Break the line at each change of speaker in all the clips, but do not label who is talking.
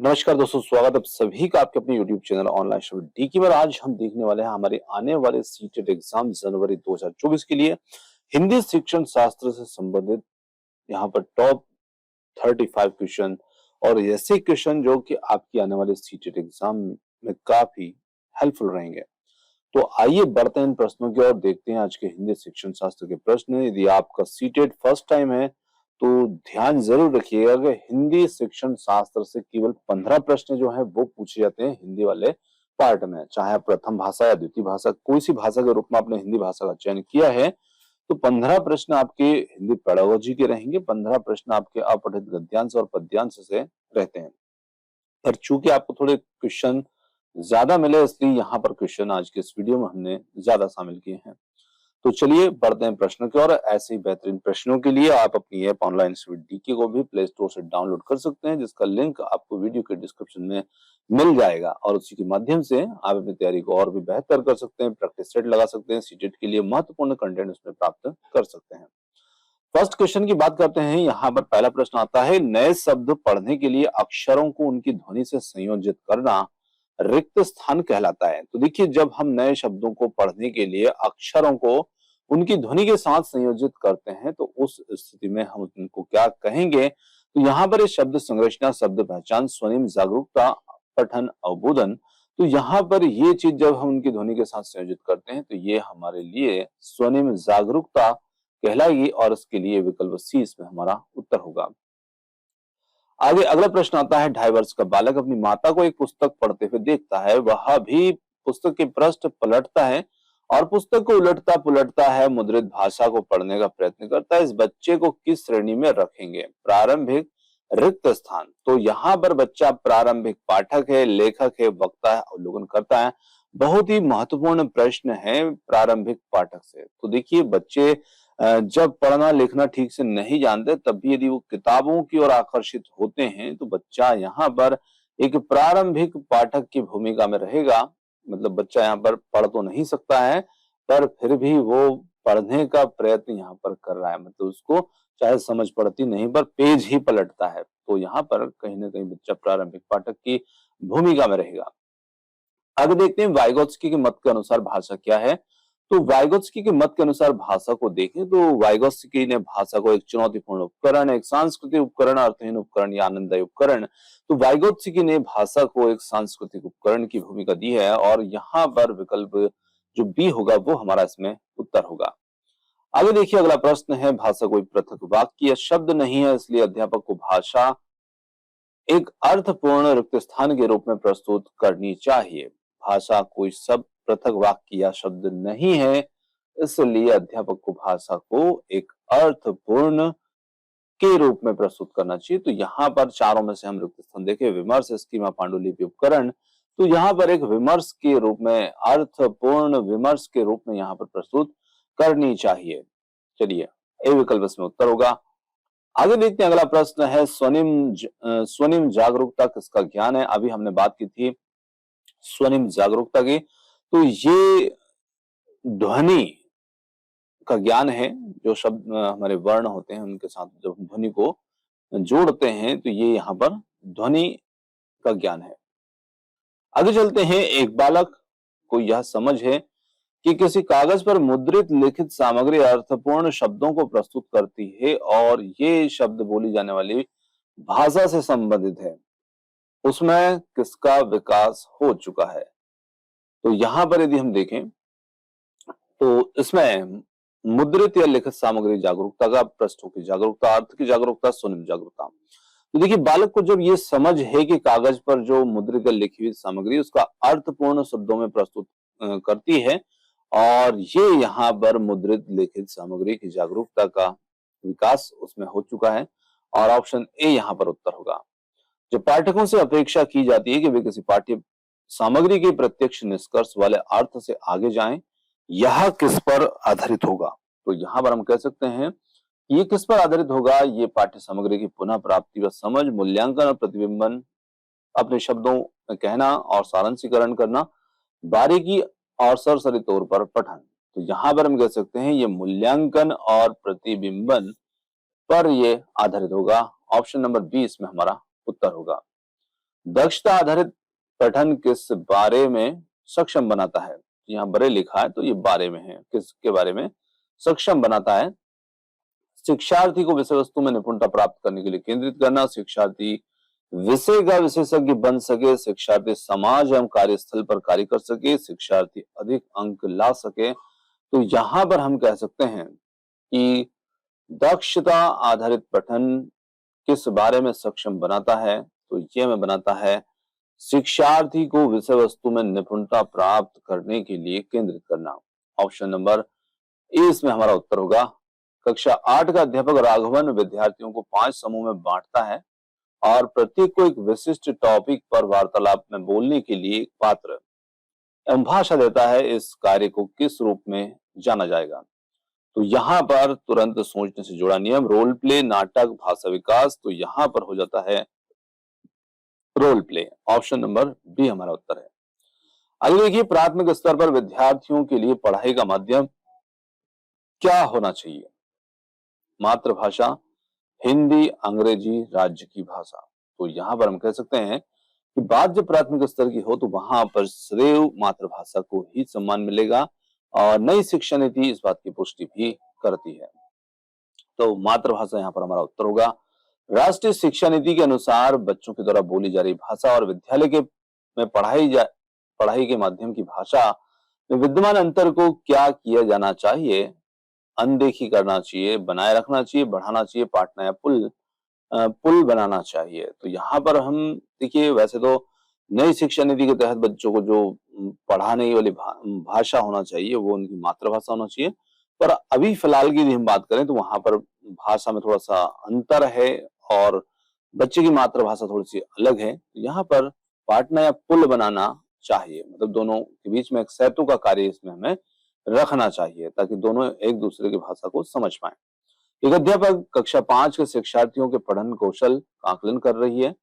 नमस्कार दोस्तों, स्वागत है आप सभी का आपके अपने YouTube channel online study Dickie पर। आज हम देखने वाले हैं हमारे आने वाले सीटेट एग्जाम जनवरी 2024 के लिए हिंदी शिक्षण शास्त्र से संबंधित यहाँ पर टॉप 35 क्वेश्चन और ऐसे क्वेश्चन जो कि आपकी आने वाले सीटेट एग्जाम में काफी हेल्पफुल रहेंगे। तो आइए बढ़ते हैं इन प्रश्नों की और देखते हैं आज के हिंदी शिक्षण शास्त्र के प्रश्न। यदि आपका सीटेट फर्स्ट टाइम है तो ध्यान जरूर रखिएगा कि हिंदी शिक्षण शास्त्र से केवल 15 प्रश्न जो है वो पूछे जाते हैं हिंदी वाले पार्ट में। चाहे आप प्रथम भाषा या द्वितीय भाषा कोई सी भाषा के रूप में आपने हिंदी भाषा का चयन किया है तो 15 प्रश्न आपके हिंदी पेडागोजी के रहेंगे, 15 प्रश्न आपके अपठित गद्यांश और पद्यांश से रहते हैं। पर चूंकि आपको थोड़े क्वेश्चन ज्यादा मिले इसलिए यहाँ पर क्वेश्चन आज के इस वीडियो में हमने ज्यादा शामिल किए हैं। तो चलिए बढ़ते हैं प्रश्नों की ओर। ऐसे ही बेहतरीन प्रश्नों के लिए आप अपनी ऐप ऑनलाइन स्टडी डीके को भी प्ले स्टोर से डाउनलोड कर सकते हैं, जिसका लिंक आपको वीडियो के डिस्क्रिप्शन में मिल जाएगा और उसी के माध्यम से आप अपनी तैयारी को और भी बेहतर कर सकते हैं, प्रैक्टिस सेट लगा सकते हैं, सीटेट के लिए महत्वपूर्ण कंटेंट उसमें प्राप्त कर सकते हैं। फर्स्ट क्वेश्चन की बात करते हैं। यहाँ पर पहला प्रश्न आता है, नए शब्द पढ़ने के लिए अक्षरों को उनकी ध्वनि से संयोजित करना रिक्त स्थान कहलाता है। तो देखिए, जब हम नए शब्दों को पढ़ने के लिए अक्षरों को उनकी ध्वनि के साथ संयोजित करते हैं तो उस स्थिति में हम उनको क्या कहेंगे? तो यहाँ पर इस शब्द संरचना, शब्द पहचान, स्वनिम जागरूकता, पठन, अवबोधन। तो यहाँ पर ये चीज जब हम उनकी ध्वनि के साथ संयोजित करते हैं तो ये हमारे लिए स्वनिम जागरूकता कहलाएगी और इसके लिए विकल्प सी इसमें हमारा उत्तर होगा। आगे अगला प्रश्न आता है, 2.5 वर्ष का बालक अपनी माता को एक पुस्तक पढ़ते हुए देखता है। वह भी पुस्तक के पृष्ठ पलटता है और पुस्तक को उलटता पुलटता है, मुद्रित भाषा को पढ़ने का प्रयत्न करता है। इस बच्चे को किस श्रेणी में रखेंगे? प्रारंभिक, रिक्त स्थान। तो यहाँ पर बच्चा प्रारंभिक पाठक है, लेखक है, वक्ता है, अवलोकन करता है। बहुत ही महत्वपूर्ण प्रश्न है प्रारंभिक पाठक से। तो देखिए, बच्चे जब पढ़ना लिखना ठीक से नहीं जानते तब भी यदि वो किताबों की ओर आकर्षित होते हैं तो बच्चा यहाँ पर एक प्रारंभिक पाठक की भूमिका में रहेगा। मतलब बच्चा यहाँ पर पढ़ तो नहीं सकता है पर फिर भी वो पढ़ने का प्रयत्न यहाँ पर कर रहा है। मतलब उसको चाहे समझ पड़ती नहीं पर पेज ही पलटता है। तो यहाँ पर कहीं ना कहीं बच्चा प्रारंभिक पाठक की भूमिका में रहेगा। आगे देखते हैं, वाइगोत्स्की के मत के अनुसार भाषा क्या है? तो वाइगोत्स्की के मत के अनुसार भाषा को देखें तो वाइगोत्स्की ने भाषा को एक चुनौतीपूर्ण उपकरण, एक सांस्कृतिक उपकरण, अर्थहीन उपकरण या आनंददायी उपकरण। तो वाइगोत्स्की ने भाषा को एक सांस्कृतिक उपकरण की भूमिका दी है और यहाँ पर विकल्प जो बी होगा वो हमारा इसमें उत्तर होगा। आगे देखिए, अगला प्रश्न है, भाषा कोई पृथक वाक्य या शब्द नहीं है इसलिए अध्यापक को भाषा एक अर्थपूर्ण रिक्त स्थान के रूप में प्रस्तुत करनी चाहिए। भाषा कोई सब पृथक वाक्य या शब्द नहीं है इसलिए अध्यापक को भाषा को एक अर्थपूर्ण के रूप में प्रस्तुत करना चाहिए। तो यहाँ पर चारों में से हम रिक्त स्थान देखें, विमर्श, स्कीमा, पांडुलिपि, उपकरण। तो यहाँ पर एक विमर्श के रूप में, अर्थपूर्ण विमर्श के रूप में यहाँ पर प्रस्तुत करनी चाहिए। चलिए, ए विकल्प इसमें उत्तर होगा। आगे देखते हैं, अगला प्रश्न है, स्वनिम जागरूकता किसका ज्ञान है? अभी हमने बात की थी स्वनिम जागरूकता की। तो ये ध्वनि का ज्ञान है। जो शब्द हमारे वर्ण होते हैं उनके साथ जब ध्वनि को जोड़ते हैं तो ये यहाँ पर ध्वनि का ज्ञान है। आगे चलते हैं, एक बालक को यह समझ है कि किसी कागज पर मुद्रित लिखित सामग्री अर्थपूर्ण शब्दों को प्रस्तुत करती है और ये शब्द बोली जाने वाली भाषा से संबंधित है, उसमें किसका विकास हो चुका है? तो यहां पर यदि हम देखें तो इसमें मुद्रित या लिखित सामग्री जागरूकता का, पृष्ठों की जागरूकता, अर्थ की जागरूकता, स्वनिम जागरूकता। तो देखिए, बालक को जब ये समझ है कि कागज पर जो मुद्रित या लिखी हुई सामग्री उसका अर्थपूर्ण शब्दों में प्रस्तुत करती है और ये यहाँ पर मुद्रित लिखित सामग्री की जागरूकता का विकास उसमें हो चुका है और ऑप्शन ए यहाँ पर उत्तर होगा। जो पाठकों से अपेक्षा की जाती है कि वे किसी पाठ्य सामग्री के प्रत्यक्ष निष्कर्ष वाले अर्थ से आगे जाएं, यह किस पर आधारित होगा? तो यहाँ पर हम कह सकते हैं ये किस पर आधारित होगा? ये पाठ्य सामग्री की पुनः प्राप्ति व समझ, मूल्यांकन और प्रतिबिंबन, अपने शब्दों में कहना और सारांशीकरण करना, बारीकी और सरसरी तौर पर पठन। तो यहाँ पर हम कह सकते हैं ये मूल्यांकन और प्रतिबिंबन पर ये आधारित होगा। ऑप्शन नंबर बी इसमें हमारा उत्तर होगा। दक्षता आधारित पठन किस बारे में सक्षम बनाता है? यहाँ बड़े लिखा है तो ये बारे में है, किसके बारे में सक्षम बनाता है? शिक्षार्थी को विषय वस्तु में निपुणता प्राप्त करने के लिए केंद्रित करना, शिक्षार्थी विषय का विशेषज्ञ बन सके, शिक्षार्थी समाज एवं कार्यस्थल पर कार्य कर सके, शिक्षार्थी अधिक अंक ला सके। तो यहाँ पर हम कह सकते हैं कि दक्षता आधारित पठन किस बारे में सक्षम बनाता है? तो ये में बनाता है शिक्षार्थी को विषय वस्तु में निपुणता प्राप्त करने के लिए केंद्रित करना। ऑप्शन नंबर ए इसमें हमारा उत्तर होगा। कक्षा 8 का अध्यापक राघवन विद्यार्थियों को 5 समूह में बांटता है और प्रत्येक को एक विशिष्ट टॉपिक पर वार्तालाप में बोलने के लिए एक पात्र एवं भाषा देता है। इस कार्य को किस रूप में जाना जाएगा? तो यहाँ पर तुरंत सोचने से जुड़ा नियम, रोल प्ले, नाटक, भाषा विकास। तो यहाँ पर हो जाता है role play. Option number B हमारा उत्तर है। आगे देखिए, प्राथमिक स्तर पर विद्यार्थियों के लिए पढ़ाई का माध्यम क्या होना चाहिए? मातृभाषा, हिंदी, अंग्रेजी, राज्य की भाषा। तो यहाँ पर हम कह सकते हैं कि बात जब प्राथमिक स्तर की हो तो वहां पर सदैव मातृभाषा को ही सम्मान मिलेगा और नई शिक्षा नीति इस बात की पुष्टि भी करती है। तो मातृभाषा यहाँ पर हमारा उत्तर होगा। राष्ट्रीय शिक्षा नीति के अनुसार बच्चों के द्वारा बोली जा रही भाषा और विद्यालय के में पढ़ाई के माध्यम की भाषा में विद्यमान अंतर को क्या किया जाना चाहिए? अनदेखी करना चाहिए, बनाए रखना चाहिए, बढ़ाना चाहिए, पाटना या पुल बनाना चाहिए। तो यहाँ पर हम देखिए, वैसे तो नई शिक्षा नीति के तहत बच्चों को जो पढ़ाने वाली भाषा होना चाहिए वो उनकी मातृभाषा होना चाहिए, पर अभी फिलहाल की यदि हम बात करें तो वहां पर भाषा में थोड़ा सा अंतर है और बच्चे की मातृभाषा थोड़ी सी अलग है। तो यहाँ पर पाटना या पुल बनाना चाहिए, मतलब दोनों के बीच में एक सेतु का कार्य इसमें हमें रखना चाहिए ताकि दोनों एक दूसरे की भाषा को समझ पाए। एक अध्यापक कक्षा 5 के शिक्षार्थियों के पठन कौशल का आकलन कर रही है।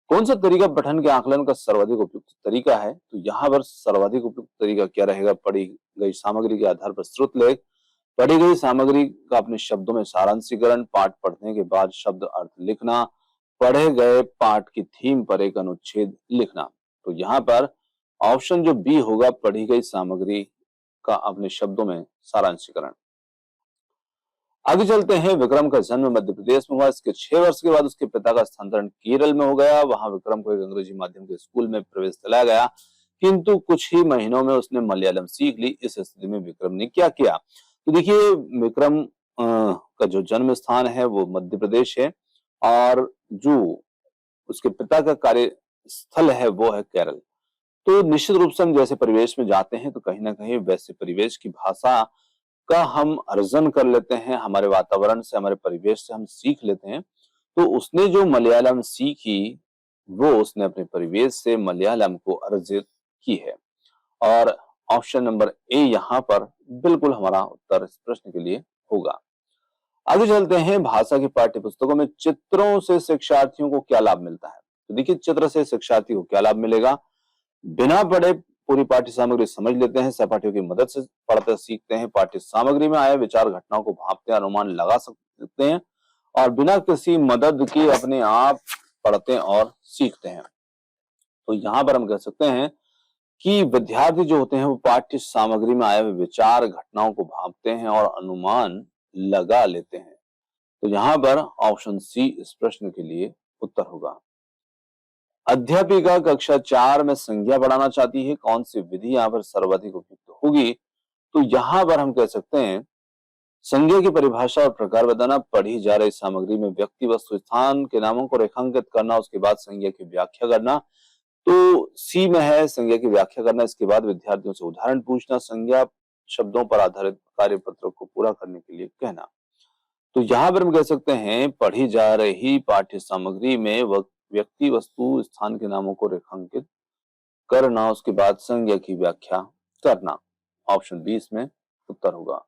कौन सा तरीका पठन के आकलन का सर्वाधिक उपयुक्त तरीका है? तो यहाँ पर सर्वाधिक उपयुक्त तरीका क्या रहेगा? पढ़ी गई सामग्री के आधार पर श्रुत लेख, पढ़ी गई सामग्री का अपने शब्दों में सारांशीकरण, पाठ पढ़ने के बाद शब्द अर्थ लिखना, पढ़े गए पाठ की थीम पर एक अनुच्छेद लिखना। तो यहाँ पर ऑप्शन जो बी होगा, पढ़ी गई सामग्री का अपने शब्दों में सारांशीकरण। आगे चलते हैं, विक्रम का जन्म मध्य प्रदेश में हुआ। इसके 6 वर्ष के बाद उसके पिता का स्थानांतरण केरल में हो गया। वहां विक्रम को एक अंग्रेजी माध्यम के स्कूल में प्रवेश दिलाया गया, किंतु कुछ ही महीनों में उसने मलयालम सीख ली। इस स्थिति में विक्रम ने क्या किया? तो देखिए, विक्रम का जो जन्म स्थान है वो मध्य प्रदेश है और जो उसके पिता का कार्य स्थल है वो है केरल। तो निश्चित रूप से हम जैसे परिवेश में जाते हैं तो कहीं ना कहीं वैसे परिवेश की भाषा का हम अर्जन कर लेते हैं, हमारे वातावरण से, हमारे परिवेश से हम सीख लेते हैं। तो उसने जो मलयालम सीखी वो उसने अपने परिवेश से मलयालम को अर्जित की है और ऑप्शन नंबर ए यहाँ पर बिल्कुल हमारा उत्तर इस प्रश्न के लिए होगा। आगे चलते हैं, भाषा की पाठ्य पुस्तकों में चित्रों से शिक्षार्थियों को क्या लाभ मिलता है? तो देखिए, चित्र से शिक्षार्थी को क्या लाभ मिलेगा? बिना पढ़े पूरी पाठ्य सामग्री समझ लेते हैं, सहपाठियों की मदद से पढ़ते सीखते हैं, पाठ्य सामग्री में आए विचार घटनाओं को भांपते अनुमान लगा सकते हैं और बिना किसी मदद के अपने आप पढ़ते और सीखते हैं। तो यहाँ पर हम कह सकते हैं कि विद्यार्थी जो होते हैं वो पाठ्य सामग्री में आए हुए विचार घटनाओं को भांपते हैं और अनुमान लगा लेते हैं। तो यहाँ पर ऑप्शन सी इस प्रश्न के लिए उत्तर होगा। अध्यापिका कक्षा 4 में संज्ञा बढ़ाना चाहती है, कौन सी विधि यहाँ पर सर्वाधिक उपयुक्त होगी? तो यहाँ पर हम कह सकते हैं संज्ञा की परिभाषा और प्रकार बताना, पढ़ी जा रही सामग्री में व्यक्ति वस्तु स्थान के नामों को रेखांकित करना, उसके बाद संज्ञा की व्याख्या करना। तो सी में है संज्ञा की व्याख्या करना, इसके बाद विद्यार्थियों से उदाहरण पूछना, संज्ञा शब्दों पर आधारित कार्य पत्र को पूरा करने के लिए कहना। तो यहाँ पर हम कह सकते हैं पढ़ी जा रही पाठ्य सामग्री में व्यक्ति वस्तु स्थान के नामों को रेखांकित करना, उसके बाद संज्ञा की व्याख्या करना। ऑप्शन 20 में उत्तर होगा।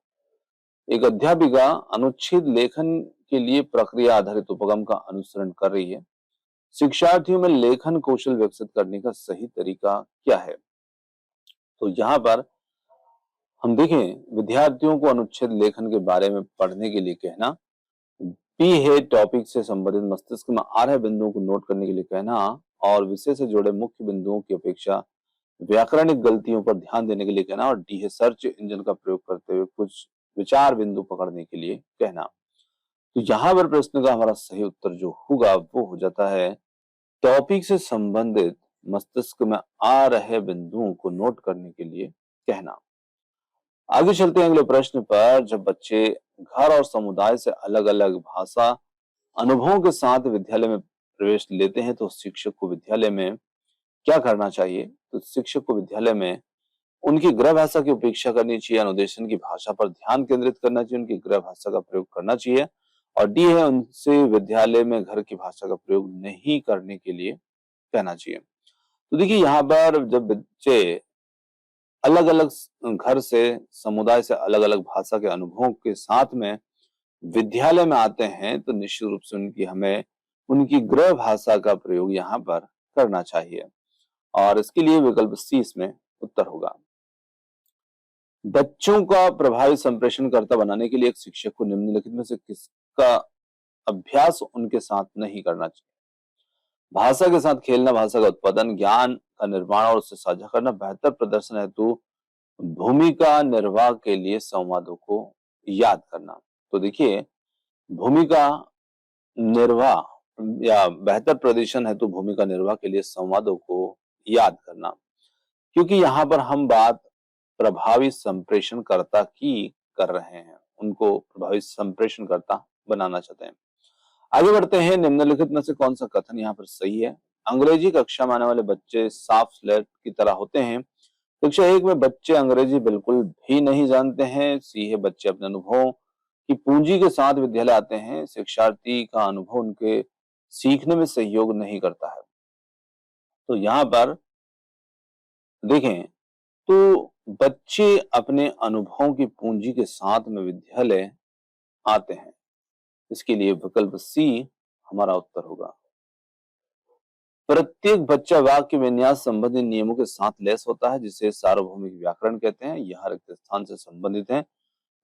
एक अध्यापिका अनुच्छेद लेखन के लिए प्रक्रिया आधारित उपगम का अनुसरण कर रही है, शिक्षार्थियों में लेखन कौशल विकसित करने का सही तरीका क्या है? तो यहाँ पर हम देखें, विद्यार्थियों को अनुच्छेद लेखन के बारे में पढ़ने के लिए कहना, पी है टॉपिक से संबंधित मस्तिष्क में आ रहे बिंदुओं को नोट करने के लिए कहना और विषय से जुड़े मुख्य बिंदुओं की अपेक्षा व्याकरणिक गलतियों पर ध्यान देने के लिए कहना। और डी है सर्च इंजन का प्रयोग करते हुए कुछ विचार बिंदु पकड़ने के लिए कहना। तो यहाँ पर प्रश्न का हमारा सही उत्तर जो होगा वो हो जाता है टॉपिक से संबंधित मस्तिष्क में आ रहे बिंदुओं को नोट करने के लिए कहना। आगे चलते हैं अगले प्रश्न पर। जब बच्चे घर और समुदाय से अलग अलग भाषा अनुभवों के साथ विद्यालय में प्रवेश लेते हैं तो शिक्षक को विद्यालय में क्या करना चाहिए? तो शिक्षक को विद्यालय में उनकी गृह भाषा की उपेक्षा करनी चाहिए, अनुदेशन की भाषा पर ध्यान केंद्रित करना चाहिए, उनकी गृह भाषा का प्रयोग करना चाहिए। और डी है उनसे विद्यालय में घर की भाषा का प्रयोग नहीं करने के लिए कहना चाहिए। तो देखिए यहाँ पर जब बच्चे अलग अलग घर से समुदाय से अलग अलग भाषा के अनुभवों के साथ में विद्यालय में आते हैं तो निश्चित रूप से हमें उनकी गृह भाषा का प्रयोग यहाँ पर करना चाहिए और इसके लिए विकल्प सी इसमें उत्तर होगा। बच्चों का प्रभावी संप्रेषणकर्ता बनाने के लिए एक शिक्षक को निम्नलिखित में से किसका अभ्यास उनके साथ नहीं करना चाहिए? भाषा के साथ खेलना, भाषा का उत्पादन, ज्ञान का निर्माण और उसे साझा करना, बेहतर प्रदर्शन हेतु भूमिका निर्वाह के लिए संवादों को याद करना। तो देखिए भूमिका निर्वाह या बेहतर प्रदर्शन हेतु भूमिका निर्वाह के लिए संवादों को याद करना, क्योंकि यहाँ पर हम बात प्रभावी संप्रेषणकर्ता की कर रहे हैं, उनको प्रभावी संप्रेषणकर्ता बनाना चाहते हैं। आगे बढ़ते हैं। निम्नलिखित में से कौन सा कथन यहाँ पर सही है? अंग्रेजी कक्षा में आने वाले बच्चे साफ स्लेट की तरह होते हैं। कक्षा 1 में बच्चे अंग्रेजी बिल्कुल भी नहीं जानते हैं। सी है बच्चे अपने अनुभवों की पूंजी के साथ विद्यालय आते हैं। शिक्षार्थी का अनुभव उनके सीखने में सहयोग नहीं करता है। तो यहाँ पर देखें तो बच्चे अपने अनुभवों की पूंजी के साथ में विद्यालय आते हैं। इसके लिए विकल्प सी हमारा उत्तर होगा। प्रत्येक बच्चा वाक्य विन्यास संबंधी नियमों के साथ लैस होता है, जिसे सार्वभौमिक व्याकरण कहते हैं। यह रिक्त स्थान से संबंधित है।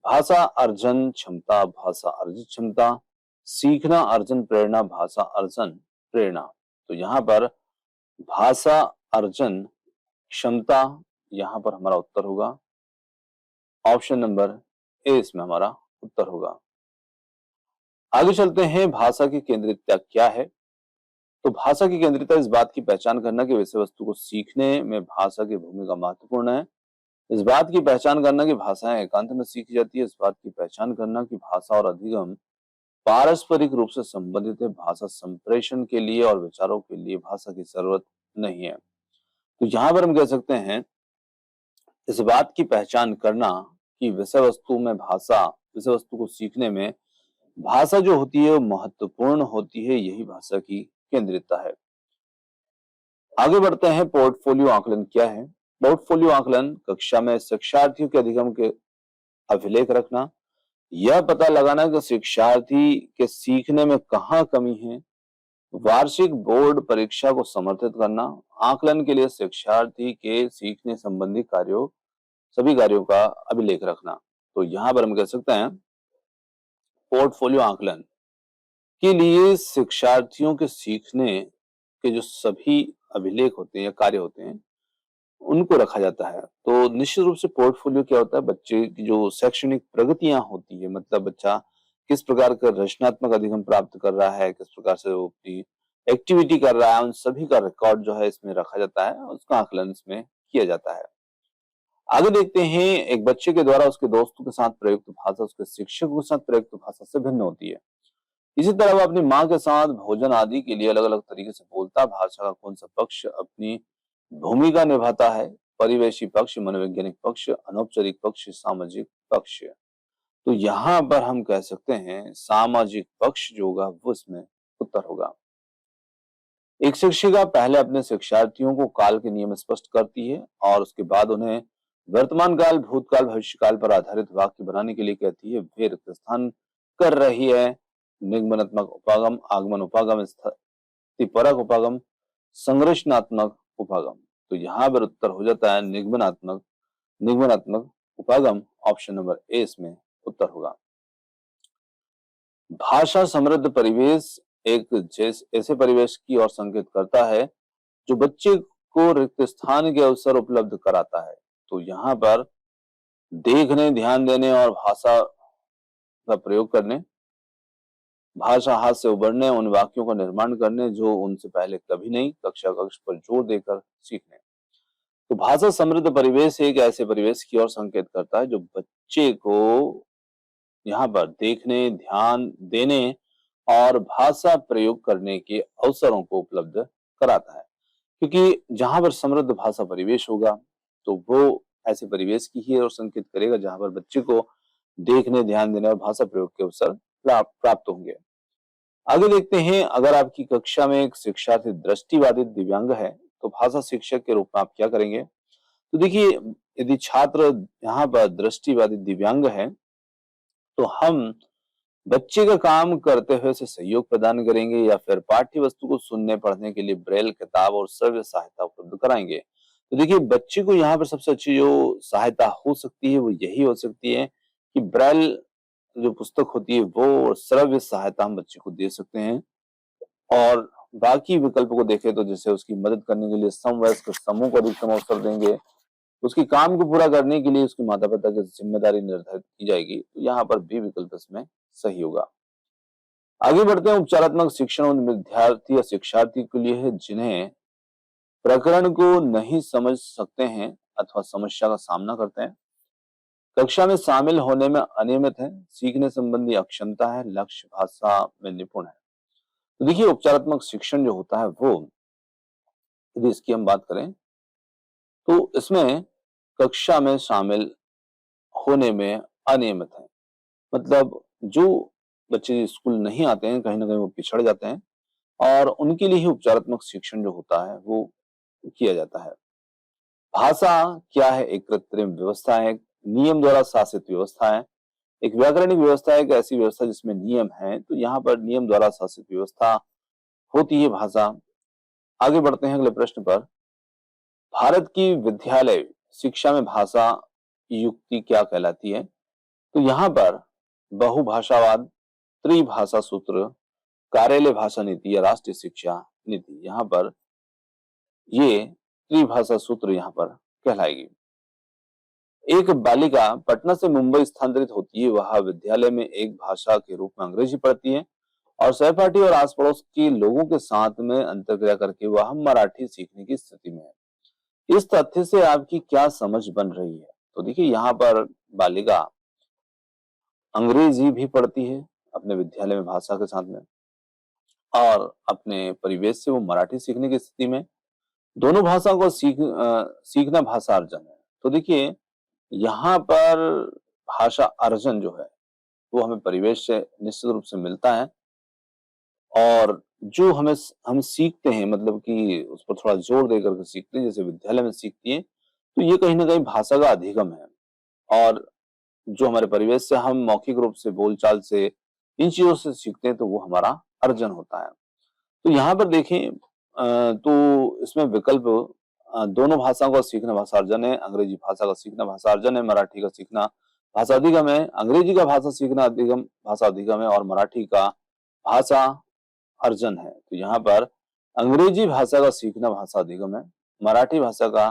भाषा अर्जन क्षमता, भाषा अर्जित क्षमता, सीखना अर्जन प्रेरणा, भाषा अर्जन प्रेरणा। तो यहाँ पर भाषा अर्जन क्षमता यहाँ पर हमारा उत्तर होगा। ऑप्शन नंबर ए इसमें हमारा उत्तर होगा। आगे चलते हैं। भाषा की केंद्रितता क्या है? तो भाषा की केंद्रितता इस बात की पहचान करना कि विषय वस्तु को सीखने में भाषा की भूमिका महत्वपूर्ण है। इस बात की पहचान करना कि भाषाएं एकांत में सीखी जाती है। इस बात की पहचान करना कि भाषा और अधिगम पारस्परिक रूप से संबंधित है। भाषा संप्रेषण के लिए और विचारों के लिए भाषा की जरूरत नहीं है। तो यहाँ पर हम कह सकते हैं इस बात की पहचान करना कि विषय वस्तु को सीखने में भाषा जो होती है वो महत्वपूर्ण होती है, यही भाषा की केंद्रितता है। आगे बढ़ते हैं। पोर्टफोलियो आकलन क्या है? पोर्टफोलियो आकलन कक्षा में शिक्षार्थियों के अधिगम के अभिलेख रखना, यह पता लगाना कि शिक्षार्थी के सीखने में कहाँ कमी है, वार्षिक बोर्ड परीक्षा को समर्थित करना, आकलन के लिए शिक्षार्थी के सीखने संबंधी सभी कार्यों का अभिलेख रखना। तो यहाँ पर हम कह सकते हैं पोर्टफोलियो आकलन के लिए शिक्षार्थियों के सीखने के जो सभी अभिलेख होते हैं या कार्य होते हैं उनको रखा जाता है। तो निश्चित रूप से पोर्टफोलियो क्या होता है? बच्चे की जो शैक्षणिक प्रगतियां होती है, मतलब बच्चा किस प्रकार का रचनात्मक अधिगम प्राप्त कर रहा है, किस प्रकार से वो अपनी एक्टिविटी कर रहा है, उन सभी का रिकॉर्ड जो है इसमें रखा जाता है, उसका आकलन इसमें किया जाता है। आगे देखते हैं। एक बच्चे के द्वारा उसके दोस्तों के साथ प्रयुक्त भाषा उसके शिक्षकों के साथ प्रयुक्त भाषा से भिन्न होती है। इसी तरह वो अपनी माँ के साथ भोजन आदि के लिए अलग अलग तरीके से बोलता। भाषा का कौन सा पक्ष अपनी भूमिका निभाता है? परिवेशी पक्ष, मनोवैज्ञानिक पक्ष, अनौपचारिक पक्ष, सामाजिक पक्ष। तो यहाँ पर हम कह सकते हैं सामाजिक पक्ष जो होगा वो इसमें उत्तर होगा। एक शिक्षिका पहले अपने शिक्षार्थियों को काल के नियम स्पष्ट करती है और उसके बाद उन्हें वर्तमान काल, भूतकाल, भविष्यकाल पर आधारित वाक्य बनाने के लिए कहती है। वे रिक्त स्थान कर रही है। निगमनात्मक उपागम, आगमन उपागम, स्थितिपरक उपागम, संरचनात्मक उपागम। तो यहाँ पर उत्तर हो जाता है निगमनात्मक उपागम। ऑप्शन नंबर ए इसमें उत्तर होगा। भाषा समृद्ध परिवेश एक ऐसे परिवेश की ओर संकेत करता है जो बच्चे को रिक्त स्थान के अवसर उपलब्ध कराता है। तो यहाँ पर देखने, ध्यान देने और भाषा का प्रयोग करने, भाषा हाथ से उभरने, उन वाक्यों का निर्माण करने जो उनसे पहले कभी नहीं, कक्षा कक्ष पर जोर देकर सीखने। तो भाषा समृद्ध परिवेश एक ऐसे परिवेश की ओर संकेत करता है जो बच्चे को यहाँ पर देखने, ध्यान देने और भाषा प्रयोग करने के अवसरों को उपलब्ध कराता है। क्योंकि जहां पर समृद्ध भाषा परिवेश होगा तो वो ऐसे परिवेश की ही ओर संकेत करेगा जहां पर बच्चे को देखने, ध्यान देने और भाषा प्रयोग के अवसर प्राप्त होंगे। आगे देखते हैं, अगर आपकी कक्षा में एक शिक्षार्थी दृष्टिबाधित दिव्यांग है तो भाषा शिक्षक के रूप में आप क्या करेंगे? तो देखिए, यदि छात्र यहाँ पर दृष्टिबाधित दिव्यांग है तो हम बच्चे का काम करते हुए उसे सहयोग प्रदान करेंगे या फिर पाठ्य वस्तु को सुनने पढ़ने के लिए ब्रेल किताब और श्रव्य सहायता उपलब्ध कराएंगे। तो देखिए, बच्चे को यहाँ पर सबसे अच्छी जो सहायता हो सकती है वो यही हो सकती है कि ब्रेल जो पुस्तक होती है वो और श्रव्य सहायता हम बच्चे को दे सकते हैं। और बाकी विकल्प को देखें तो जैसे उसकी मदद करने के लिए समवयस्क समूह को अधिकतम अवसर देंगे, उसके काम को पूरा करने के लिए उसके माता पिता की जिम्मेदारी निर्धारित की जाएगी। तो यहाँ पर भी विकल्प इसमें सही होगा। आगे बढ़ते हैं, उपचारात्मक शिक्षण उन विद्यार्थी या शिक्षार्थी के लिए है जिन्हें प्रकरण को नहीं समझ सकते हैं अथवा समस्या का सामना करते हैं, कक्षा में शामिल होने में अनियमित है, सीखने संबंधी अक्षमता है, लक्ष्य भाषा में निपुण है। तो देखिए, उपचारात्मक शिक्षण जो होता है वो, यदि इसकी हम बात करें तो इसमें कक्षा में शामिल होने में अनियमित है। मतलब जो बच्चे स्कूल नहीं आते हैं, कहीं ना कहीं वो पिछड़ जाते हैं और उनके लिए ही उपचारात्मक शिक्षण जो होता है वो किया जाता है। भाषा क्या है? एक कृत्रिम व्यवस्था है, नियम द्वारा शासित व्यवस्था है, एक व्याकरणिक व्यवस्था है, एक ऐसी व्यवस्था जिसमें नियम है। तो यहाँ पर नियम द्वारा शासित व्यवस्था होती है भाषा। आगे बढ़ते हैं अगले प्रश्न पर। भारत की विद्यालय शिक्षा में भाषा युक्ति क्या कहलाती है? तो यहाँ पर बहुभाषावाद, त्रिभाषा सूत्र, कार्यालय भाषा नीति या राष्ट्रीय शिक्षा नीति, यहाँ पर ये त्रिभाषा सूत्र यहाँ पर कहलाएगी। एक बालिका पटना से मुंबई स्थानांतरित होती है, वह विद्यालय में एक भाषा के रूप में अंग्रेजी पढ़ती है और सहपाठी और आस पड़ोस के लोगों के साथ में अंतर्क्रिया करके वह मराठी सीखने की स्थिति में है। इस तथ्य से आपकी क्या समझ बन रही है? तो देखिए, यहाँ पर बालिका अंग्रेजी भी पढ़ती है अपने विद्यालय में भाषा के साथ में और अपने परिवेश से वो मराठी सीखने की स्थिति में, दोनों भाषा को सीखना भाषा अर्जन है। तो देखिए, यहाँ पर भाषा अर्जन जो है वो हमें परिवेश से निश्चित रूप से मिलता है और जो हम सीखते हैं, मतलब कि उस पर थोड़ा जोर देकर के सीखते हैं, जैसे विद्यालय में सीखती है, तो ये कहीं ना कहीं भाषा का अधिगम है। और जो हमारे परिवेश से हम मौखिक रूप से, बोलचाल से, इन चीजों से सीखते हैं तो वो हमारा अर्जन होता है। तो यहाँ पर देखें, तो इसमें विकल्प दोनों भाषाओं का सीखना भाषा अर्जन है, अंग्रेजी भाषा का सीखना भाषा अर्जन है, मराठी का सीखना भाषा अधिगम है, अंग्रेजी का भाषा सीखना अधिगम भाषा अधिगम है और मराठी का भाषा अर्जन है। तो यहाँ पर अंग्रेजी भाषा का सीखना भाषा अधिगम है, मराठी भाषा का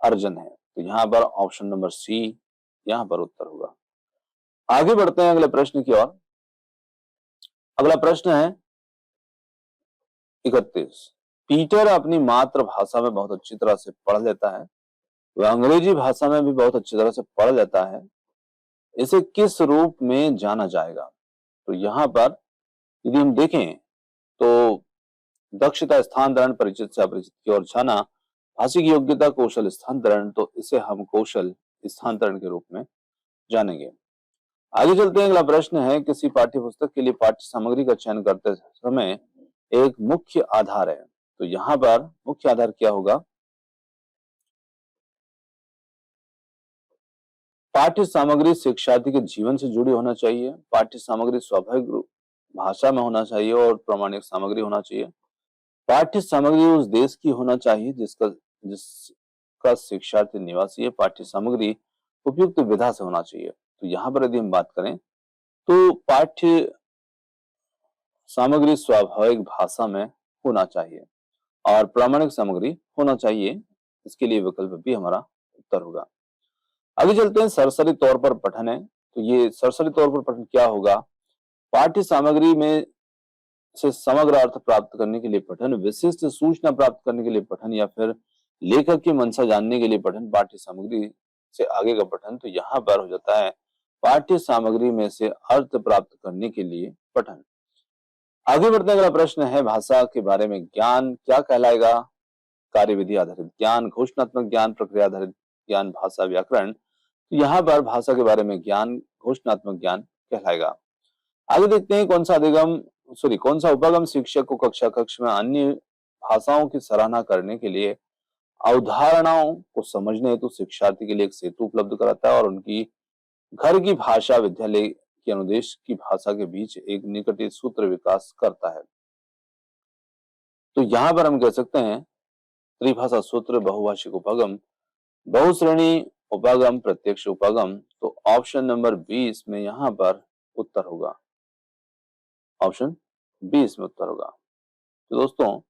अर्जन है। तो यहाँ पर ऑप्शन नंबर सी यहाँ पर उत्तर होगा। आगे बढ़ते हैं अगले प्रश्न की ओर। अगला प्रश्न है 31। पीटर अपनी मातृभाषा में बहुत अच्छी तरह से पढ़ लेता है, वह अंग्रेजी भाषा में भी बहुत अच्छी तरह से पढ़ लेता है, इसे किस रूप में जाना जाएगा? तो यहाँ पर यदि हम देखें तो दक्षता स्थानांतरण, परिचित से अपरिचित की ओर जाना, भाषिक योग्यता, कौशल स्थानांतरण, तो इसे हम कौशल स्थानांतरण के रूप में जानेंगे। आगे चलते हैं, अगला प्रश्न है, किसी पाठ्य पुस्तक के लिए पाठ्य सामग्री का चयन करते समय एक मुख्य आधार है। तो यहाँ पर मुख्य आधार क्या होगा? पाठ्य सामग्री शिक्षार्थी के जीवन से जुड़ी होना चाहिए, पाठ्य सामग्री स्वाभाविक भाषा में होना चाहिए और प्रामाणिक सामग्री होना चाहिए, पाठ्य सामग्री उस देश की होना चाहिए जिसका शिक्षार्थी निवासी है, पाठ्य सामग्री उपयुक्त विधा से होना चाहिए। तो यहाँ पर यदि हम बात करें तो पाठ्य सामग्री स्वाभाविक भाषा में होना चाहिए और प्रामाणिक सामग्री होना चाहिए। इसके लिए विकल्प बी हमारा उत्तर होगा। आगे चलते हैं, सरसरी तौर पर पठन है। तो ये सरसरी तौर पर पठन क्या होगा? पाठ्य सामग्री में से समग्र अर्थ प्राप्त करने के लिए पठन, विशिष्ट सूचना प्राप्त करने के लिए पठन, या फिर लेखक की मंशा जानने के लिए पठन, पाठ्य सामग्री से आगे का पठन। तो यहाँ पर हो जाता है पाठ्य सामग्री में से अर्थ प्राप्त करने के लिए पठन। आगे बढ़ते अगला प्रश्न है, भाषा के बारे में ज्ञान क्या कहलाएगा? कार्यविधि आधारित ज्ञान, घोषणात्मक ज्ञान, प्रक्रिया आधारित ज्ञान, भाषा व्याकरण। तो यहाँ पर भाषा के बारे में ज्ञान घोषणात्मक ज्ञान कहलाएगा। आगे देखते हैं, कौन सा उपगम शिक्षक को कक्षा कक्ष में अन्य भाषाओं की सराहना करने के लिए अवधारणाओं को समझने हेतु शिक्षार्थी के लिए एक सेतु उपलब्ध कराता है और उनकी घर की भाषा विद्यालय के अनुदेश की भाषा के बीच एक निकट सूत्र विकास करता है। तो यहां पर हम कह सकते हैं त्रिभाषा सूत्र, बहुभाषिक उपगम, बहुश्रेणी उपागम, प्रत्यक्ष उपागम। तो ऑप्शन नंबर 20 में यहां पर उत्तर होगा। ऑप्शन 20 में उत्तर होगा। तो दोस्तों,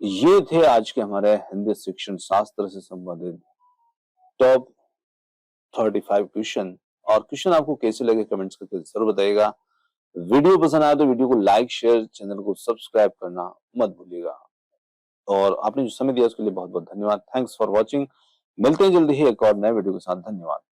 ये थे आज के हमारे हिंदी शिक्षण शास्त्र से संबंधित टॉप 35 क्वेश्चन। और क्वेश्चन आपको कैसे लगे कमेंट्स करके जरूर बताइएगा। वीडियो पसंद आया तो वीडियो को लाइक, शेयर, चैनल को सब्सक्राइब करना मत भूलिएगा। और आपने जो समय दिया उसके लिए बहुत बहुत धन्यवाद। Thanks for watching. मिलते हैं जल्दी ही एक और नए वीडियो के साथ। धन्यवाद।